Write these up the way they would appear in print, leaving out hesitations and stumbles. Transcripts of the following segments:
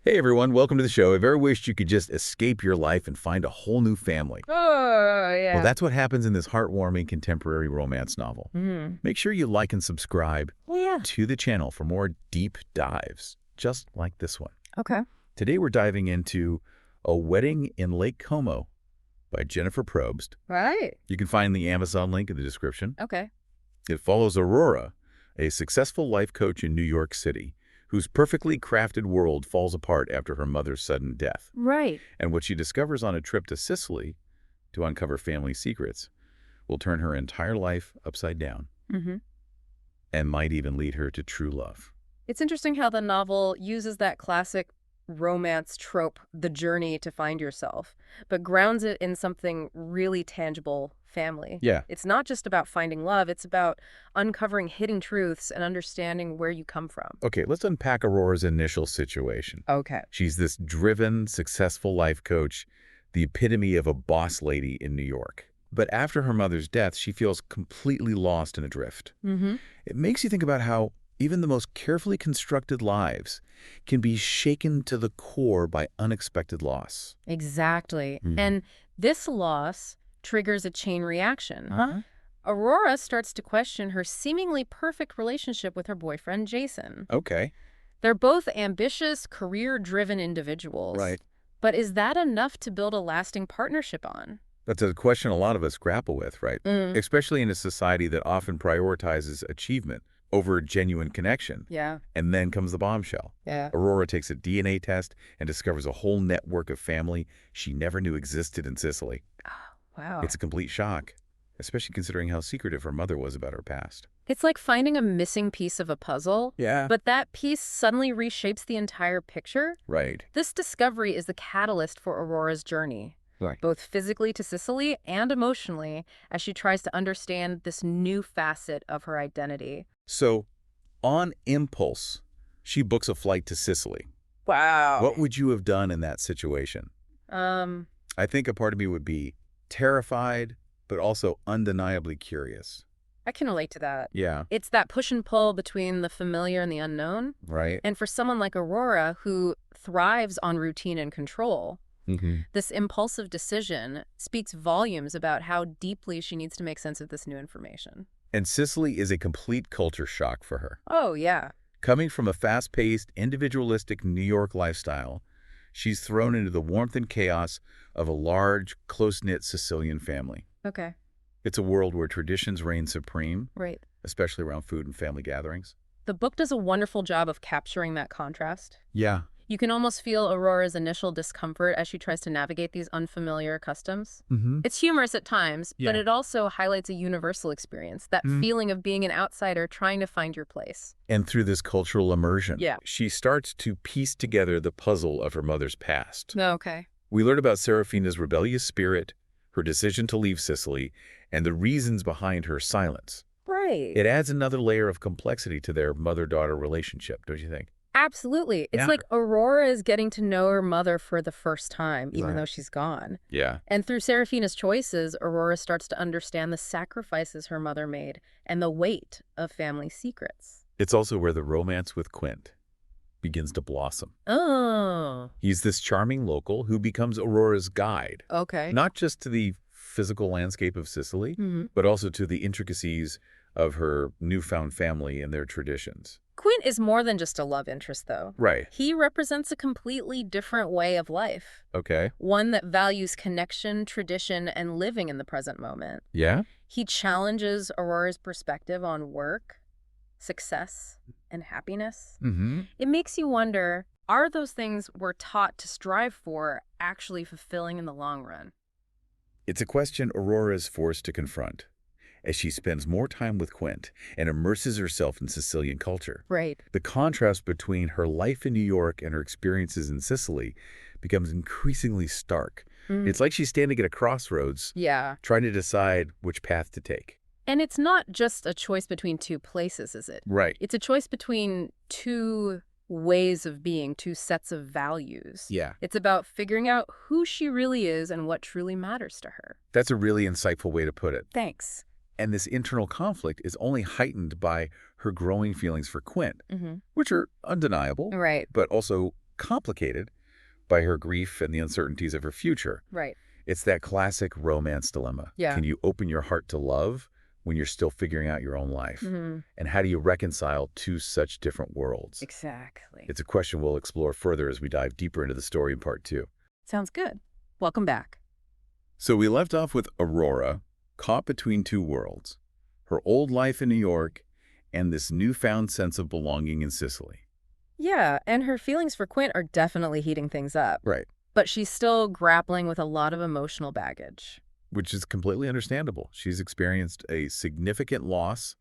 Hey everyone, welcome to the show. I've ever wished you could just escape your life and find a whole new family. Oh, Well, yeah. that's what happens in this heartwarming contemporary romance novel. Make sure you like and subscribe Well, yeah. to the channel for more deep dives, just like this one. Okay. Today we're diving into A Wedding in Lake Como by Jennifer Probst. Right. You can find the Amazon link in the description. Okay. It follows Aurora, a successful life coach in New York City, whose perfectly crafted world falls apart after her mother's sudden death. Right. And what she discovers on a trip to Sicily to uncover family secrets will turn her entire life upside down and might even lead her to true love. It's interesting how the novel uses that classic romance trope, the journey to find yourself, but grounds it in something really tangible, family. Yeah. It's not just about finding love, it's about uncovering hidden truths and understanding where you come from. Okay, let's unpack Aurora's initial situation. Okay. She's this driven, successful life coach, the epitome of a boss lady in New York. But after her mother's death, she feels completely lost and adrift. It makes you think about how even the most carefully constructed lives can be shaken to the core by unexpected loss. Exactly. And this loss triggers a chain reaction. Aurora starts to question her seemingly perfect relationship with her boyfriend, Jason. Okay. They're both ambitious, career-driven individuals. Right. But is that enough to build a lasting partnership on? That's a question a lot of us grapple with, right? Especially in a society that often prioritizes achievement over genuine connection. Yeah. And then comes the bombshell. Yeah. Aurora takes a DNA test and discovers a whole network of family she never knew existed in Sicily. Wow. It's a complete shock, especially considering how secretive her mother was about her past. It's like finding a missing piece of a puzzle. Yeah. But that piece suddenly reshapes the entire picture. Right. This discovery is the catalyst for Aurora's journey, Right. both physically to Sicily and emotionally, as she tries to understand this new facet of her identity. So, on impulse, she books a flight to Sicily. Wow. What would you have done in that situation? I think a part of me would be terrified, but also undeniably curious. I can relate to that. Yeah. It's that push and pull between the familiar and the unknown. Right. And for someone like Aurora, who thrives on routine and control, this impulsive decision speaks volumes about how deeply she needs to make sense of this new information. And Sicily is a complete culture shock for her. Oh, yeah. Coming from a fast-paced, individualistic New York lifestyle, she's thrown into the warmth and chaos of a large, close-knit Sicilian family. Okay. It's a world where traditions reign supreme, Right. especially around food and family gatherings. The book does a wonderful job of capturing that contrast. Yeah. You can almost feel Aurora's initial discomfort as she tries to navigate these unfamiliar customs. It's humorous at times, but Yeah. it also highlights a universal experience, that feeling of being an outsider trying to find your place. And through this cultural immersion, Yeah. she starts to piece together the puzzle of her mother's past. Okay. We learn about Serafina's rebellious spirit, her decision to leave Sicily, and the reasons behind her silence. Right. It adds another layer of complexity to their mother-daughter relationship, don't you think? Absolutely. It's Yeah. like Aurora is getting to know her mother for the first time, even Right. though she's gone. Yeah. And through Serafina's choices, Aurora starts to understand the sacrifices her mother made and the weight of family secrets. It's also where the romance with Quint begins to blossom. Oh. He's this charming local who becomes Aurora's guide, Okay. not just to the physical landscape of Sicily, but also to the intricacies of her newfound family and their traditions. Quint is more than just a love interest, though. Right. He represents a completely different way of life, Okay. one that values connection, tradition, and living in the present moment. Yeah? He challenges Aurora's perspective on work, success, and happiness. It makes you wonder, are those things we're taught to strive for actually fulfilling in the long run? It's a question Aurora is forced to confront as she spends more time with Quint and immerses herself in Sicilian culture. Right. The contrast between her life in New York and her experiences in Sicily becomes increasingly stark. It's like she's standing at a crossroads, Yeah. trying to decide which path to take. And it's not just a choice between two places, is it? Right. It's a choice between two ways of being, two sets of values. Yeah. It's about figuring out who she really is and what truly matters to her. That's a really insightful way to put it. Thanks. And this internal conflict is only heightened by her growing feelings for Quint, which are undeniable, Right. but also complicated by her grief and the uncertainties of her future. Right. It's that classic romance dilemma. Yeah. Can you open your heart to love when you're still figuring out your own life? And how do you reconcile two such different worlds? Exactly. It's a question we'll explore further as we dive deeper into the story in part 2. Sounds good. Welcome back. So we left off with Aurora, caught between two worlds, her old life in New York and this newfound sense of belonging in Sicily. Yeah, and her feelings for Quint are definitely heating things up. Right. But she's still grappling with a lot of emotional baggage. Which is completely understandable. She's experienced a significant loss,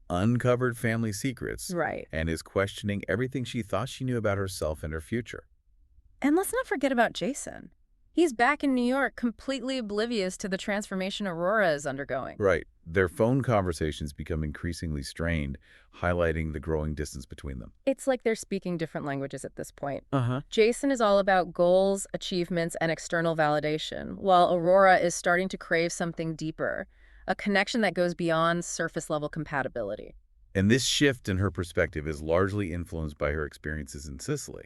uncovered family secrets, Right. and is questioning everything she thought she knew about herself and her future. And let's not forget about Jason. He's back in New York, completely oblivious to the transformation Aurora is undergoing. Right. Their phone conversations become increasingly strained, highlighting the growing distance between them. It's like they're speaking different languages at this point. Uh-huh. Jason is all about goals, achievements, and external validation, while Aurora is starting to crave something deeper, a connection that goes beyond surface-level compatibility. And this shift in her perspective is largely influenced by her experiences in Sicily.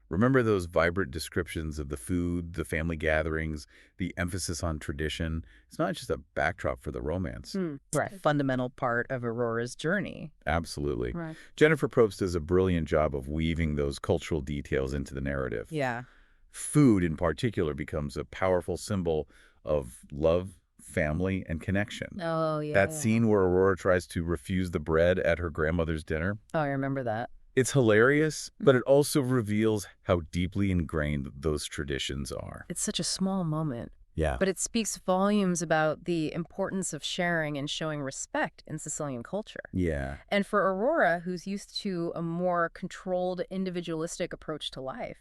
Remember those vibrant descriptions of the food, the family gatherings, the emphasis on tradition? It's not just a backdrop for the romance. Right. Fundamental part of Aurora's journey. Absolutely. Right. Jennifer Probst does a brilliant job of weaving those cultural details into the narrative. Yeah. Food, in particular, becomes a powerful symbol of love, family, and connection. Oh, yeah. That scene where Aurora tries to refuse the bread at her grandmother's dinner, Oh, I remember that. it's hilarious, but it also reveals how deeply ingrained those traditions are. It's such a small moment, Yeah. but it speaks volumes about the importance of sharing and showing respect in Sicilian culture. Yeah. And for Aurora, who's used to a more controlled, individualistic approach to life,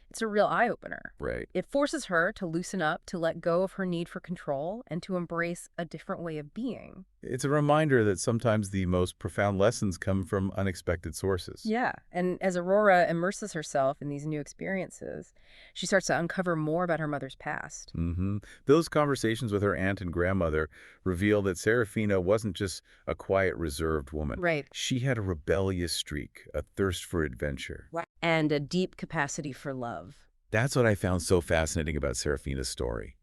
it's a real eye-opener. Right. It forces her to loosen up, to let go of her need for control, and to embrace a different way of being. It's a reminder that sometimes the most profound lessons come from unexpected sources. Yeah, and as Aurora immerses herself in these new experiences, she starts to uncover more about her mother's past. Those conversations with her aunt and grandmother reveal that Serafina wasn't just a quiet, reserved woman. Right. She had a rebellious streak, a thirst for adventure. And a deep capacity for love. That's what I found so fascinating about Serafina's story.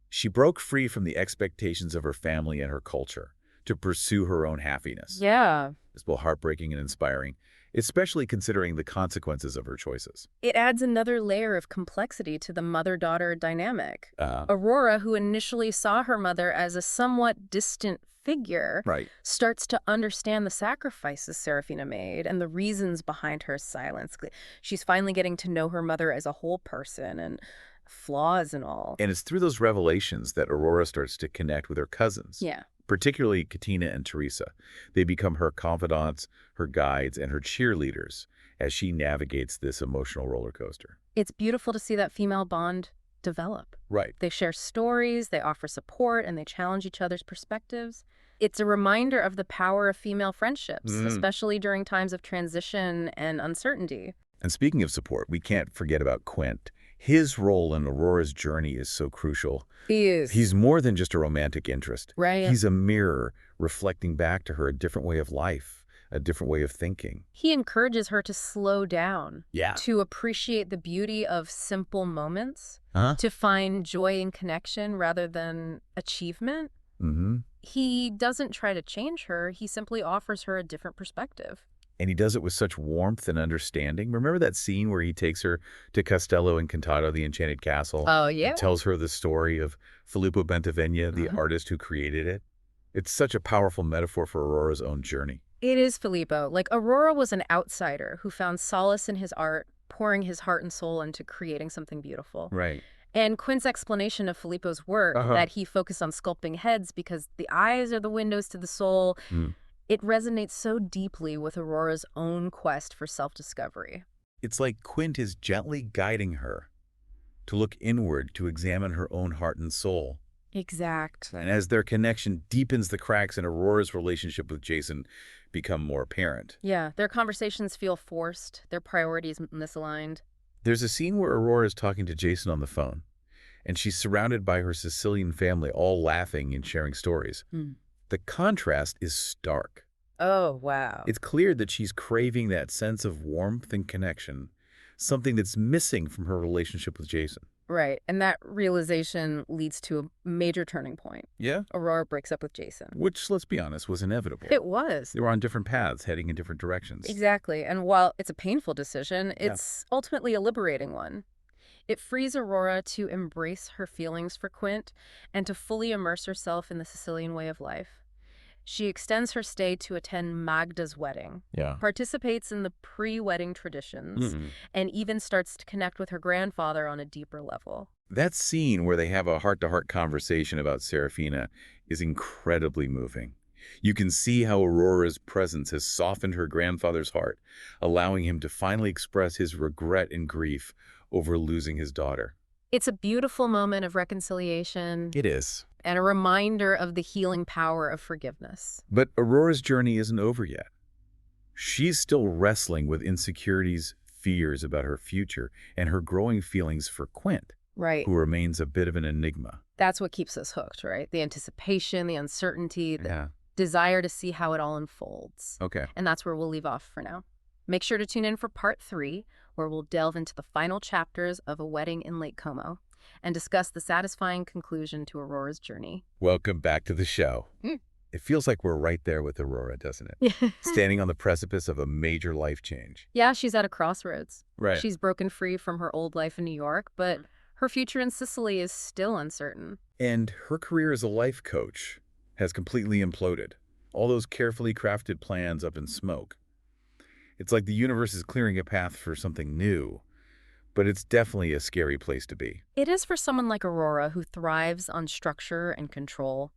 She broke free from the expectations of her family and her culture to pursue her own happiness. Yeah. It's both heartbreaking and inspiring, especially considering the consequences of her choices. It adds another layer of complexity to the mother-daughter dynamic. Uh, Aurora, who initially saw her mother as a somewhat distant figure, right. starts to understand the sacrifices Serafina made and the reasons behind her silence. She's finally getting to know her mother as a whole person and flaws and all. And it's through those revelations that Aurora starts to connect with her cousins. Yeah. Particularly Katina and Teresa. They become her confidants, her guides, and her cheerleaders as she navigates this emotional roller coaster. It's beautiful to see that female bond develop. Right. They share stories, they offer support, and they challenge each other's perspectives. It's a reminder of the power of female friendships, especially during times of transition and uncertainty. And speaking of support, we can't forget about Quint. His role in Aurora's journey is so crucial. He is. He's more than just a romantic interest. Right. He's a mirror reflecting back to her a different way of life, a different way of thinking. He encourages her to slow down, Yeah. to appreciate the beauty of simple moments, Huh? to find joy in connection rather than achievement. Mm-hmm. He doesn't try to change her, he simply offers her a different perspective. And he does it with such warmth and understanding. Remember that scene where he takes her to Castello Incantato, the Enchanted Castle? Oh, yeah. And tells her the story of Filippo Bentivegna, the artist who created it. It's such a powerful metaphor for Aurora's own journey. It is Filippo. Like, Aurora was an outsider who found solace in his art, pouring his heart and soul into creating something beautiful. Right. And Quint's explanation of Filippo's work, that he focused on sculpting heads because the eyes are the windows to the soul, it resonates so deeply with Aurora's own quest for self-discovery. It's like Quint is gently guiding her to look inward, to examine her own heart and soul. Exactly. And as their connection deepens, the cracks in Aurora's relationship with Jason become more apparent. Yeah, their conversations feel forced, their priorities misaligned. There's a scene where Aurora is talking to Jason on the phone, and she's surrounded by her Sicilian family, all laughing and sharing stories. The contrast is stark. Oh, wow. It's clear that she's craving that sense of warmth and connection, something that's missing from her relationship with Jason. Right. And that realization leads to a major turning point. Yeah? Aurora breaks up with Jason. Which, let's be honest, was inevitable. It was. They were on different paths, heading in different directions. Exactly. And while it's a painful decision, it's ultimately a liberating one. It frees Aurora to embrace her feelings for Quint and to fully immerse herself in the Sicilian way of life. She extends her stay to attend Magda's wedding, participates in the pre-wedding traditions, and even starts to connect with her grandfather on a deeper level. That scene where they have a heart-to-heart conversation about Serafina is incredibly moving. You can see how Aurora's presence has softened her grandfather's heart, allowing him to finally express his regret and grief over losing his daughter. It's a beautiful moment of reconciliation. It is. And a reminder of the healing power of forgiveness. But Aurora's journey isn't over yet. She's still wrestling with insecurities, fears about her future, and her growing feelings for Quint, who remains a bit of an enigma. That's what keeps us hooked, right? The anticipation, the uncertainty, the desire to see how it all unfolds. Okay. And that's where we'll leave off for now. Make sure to tune in for part 3, where we'll delve into the final chapters of A Wedding in Lake Como and discuss the satisfying conclusion to Aurora's journey. Welcome back to the show. It feels like we're right there with Aurora, doesn't it? Standing on the precipice of a major life change. Yeah, she's at a crossroads. Right. She's broken free from her old life in New York, but her future in Sicily is still uncertain. And her career as a life coach has completely imploded. All those carefully crafted plans up in smoke. It's like the universe is clearing a path for something new. But it's definitely a scary place to be. It is for someone like Aurora who thrives on structure and control.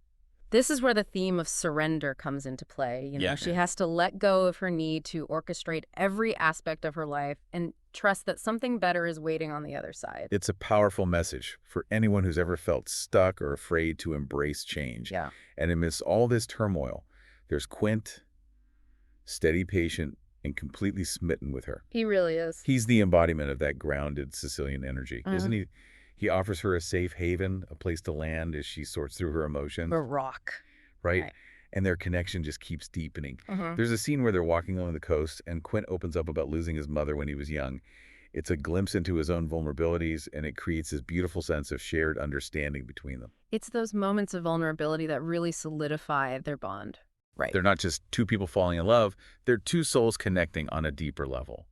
This is where the theme of surrender comes into play. She has to let go of her need to orchestrate every aspect of her life and trust that something better is waiting on the other side. It's a powerful message for anyone who's ever felt stuck or afraid to embrace change. Yeah. And amidst all this turmoil, there's Quint, steady, patient, and completely smitten with her. He really is. He's the embodiment of that grounded Sicilian energy, isn't he? He offers her a safe haven, a place to land as she sorts through her emotions. A rock. Right? And their connection just keeps deepening. There's a scene where they're walking along the coast, and Quint opens up about losing his mother when he was young. It's a glimpse into his own vulnerabilities, and it creates this beautiful sense of shared understanding between them. It's those moments of vulnerability that really solidify their bond. Right. They're not just two people falling in love, they're two souls connecting on a deeper level.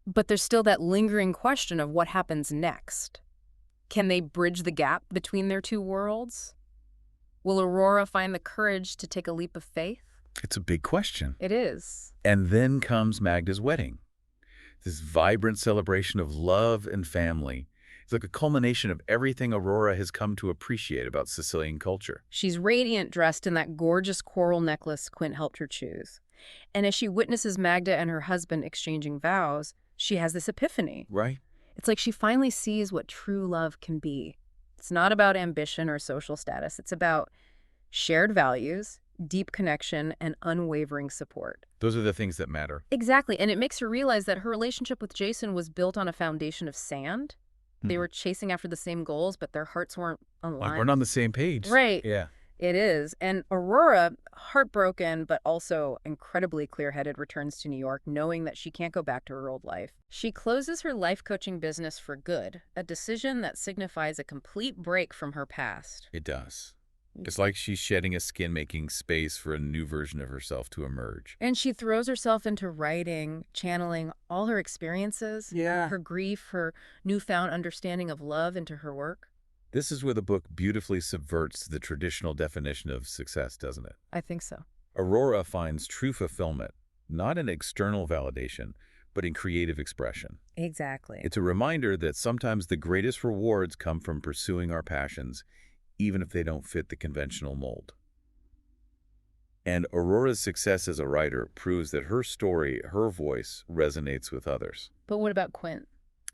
But there's still that lingering question of what happens next. Can they bridge the gap between their two worlds? Will Aurora find the courage to take a leap of faith? It's a big question. It is. And then comes Magda's wedding. This vibrant celebration of love and family. It's like a culmination of everything Aurora has come to appreciate about Sicilian culture. She's radiant, dressed in that gorgeous coral necklace Quint helped her choose. And as she witnesses Magda and her husband exchanging vows, she has this epiphany. Right. It's like she finally sees what true love can be. It's not about ambition or social status. It's about shared values, deep connection, and unwavering support. Those are the things that matter. Exactly. And it makes her realize that her relationship with Jason was built on a foundation of sand. They were chasing after the same goals, but their hearts weren't aligned. We're on the same page. Right. Yeah. It is. And Aurora, heartbroken, but also incredibly clear-headed, returns to New York, knowing that she can't go back to her old life. She closes her life coaching business for good, a decision that signifies a complete break from her past. It does. It's like she's shedding a skin, making space for a new version of herself to emerge. And she throws herself into writing, channeling all her experiences, her grief, her newfound understanding of love into her work. This is where the book beautifully subverts the traditional definition of success, doesn't it? I think so. Aurora finds true fulfillment, not in external validation, but in creative expression. Exactly. It's a reminder that sometimes the greatest rewards come from pursuing our passions, even if they don't fit the conventional mold. And Aurora's success as a writer proves that her story, her voice, resonates with others. But what about Quint?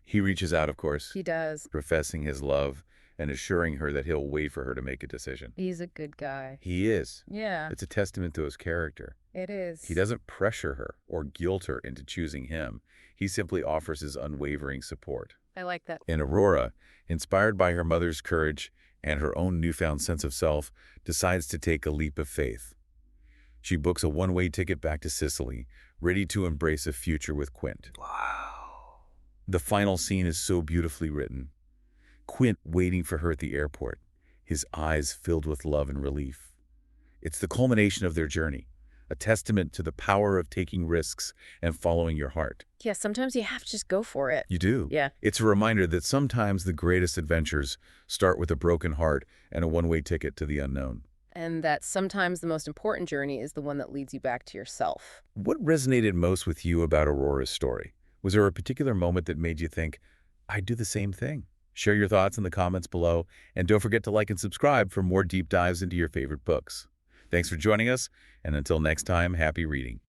He reaches out, of course. He does. Professing his love and assuring her that he'll wait for her to make a decision. He's a good guy. He is. Yeah. It's a testament to his character. It is. He doesn't pressure her or guilt her into choosing him. He simply offers his unwavering support. I like that. And Aurora, inspired by her mother's courage and her own newfound sense of self, decides to take a leap of faith. She books a one-way ticket back to Sicily, ready to embrace a future with Quint. Wow. The final scene is so beautifully written. Quint waiting for her at the airport, his eyes filled with love and relief. It's the culmination of their journey, a testament to the power of taking risks and following your heart. Yeah, sometimes you have to just go for it. You do. Yeah. It's a reminder that sometimes the greatest adventures start with a broken heart and a one-way ticket to the unknown. And that sometimes the most important journey is the one that leads you back to yourself. What resonated most with you about Aurora's story? Was there a particular moment that made you think, I'd do the same thing? Share your thoughts in the comments below, and don't forget to like and subscribe for more deep dives into your favorite books. Thanks for joining us, and until next time, happy reading.